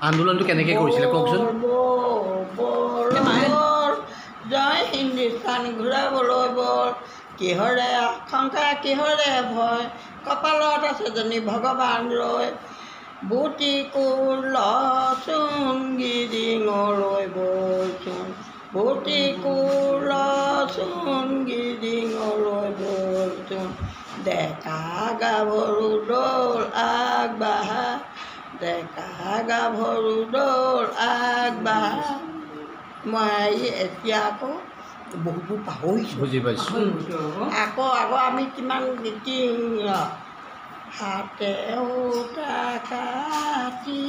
আন্দোলনটো কেনেকৈ কৰিছিলে কওকচোন। জয় হিন্দুস্তান ঘূৰাবলৈ বল, কিহৰে আশংকা কিহৰে ভয়, কপালত আছে জনী ভগৱান ৰৈ, বুটি কোৰ লচোন গিৰিঙলৈ বলচোন, বুটি কোৰ লচোন গিৰিঙলৈ বলচোন, ডেকা গাভৰু দৌল আগবাঢ়া, ডেকা গাভৰু দৌল আগবাঢ়া। মই এতিয়া আকৌ বহুবোৰ পাহৰিছোঁ, বুজি পাইছোঁ। আকৌ আমি কিমান হাতে সূতা কাটি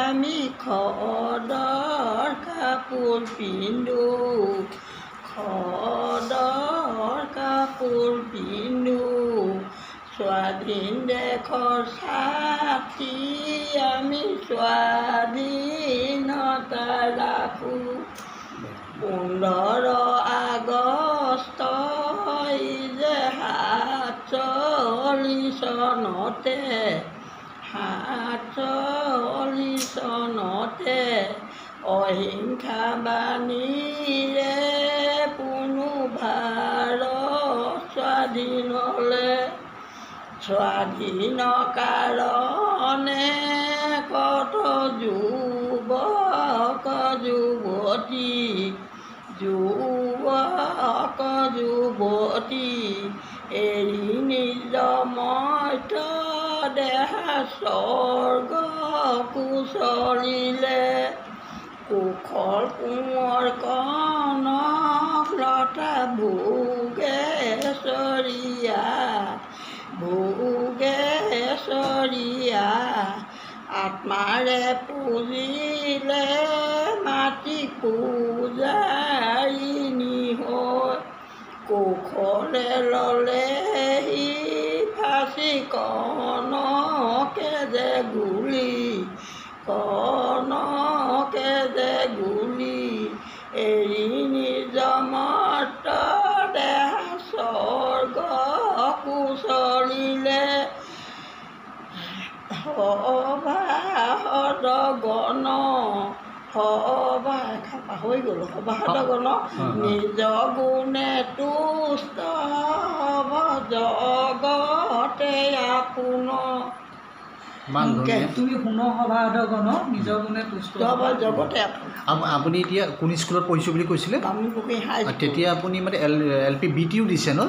আমি খদৰ কাপোৰ পিন্ধোঁ, খদৰ কাপোৰ পিন্ধোঁ, স্বাধীন দেশৰ ছাতি আমি স্বাধীনতা ৰাখোঁ, 15 আগষ্ট যে 47 চনতে, 47 চনতে অহিংসা বাণীৰে কোনো ভাৰত স্বাধীন হ'লে, স্বাধীন কাৰণে কত যুৱক যুৱতী, যুৱক যুৱতী এৰি নিজ মৰ্ত্য দেহা স্বৰ্গ কুচলিলে, কুশল কোঁৱৰ কনক লতা ভোগেশ্বৰীয়া, ভোগেশ্বৰীয়া, আত্মাৰে পূজিলে মাটি পূজাৰিনী হৈ, কুশলে ল'লেহি ফাঁচি কনকে যে গুলি, কনকে যে গুলি, এৰি নিজ মৰ্ত্য দেহা স্বৰ্গ কুচলিলে, সভাসদ গণ, পাহৰি গ'লো, সভাসদ গণ নিজ গুণে তুষ্ট হব জগতে আপোন, তুমি শুন সভাসদ গণ নিজ গুণে তুষ্ট হব জগতে আপোন। আপুনি এতিয়া কোন স্কুলত পঢ়িছোঁ বুলি কৈছিলে? তেতিয়া আপুনি মানে LP BTও দিছে ন?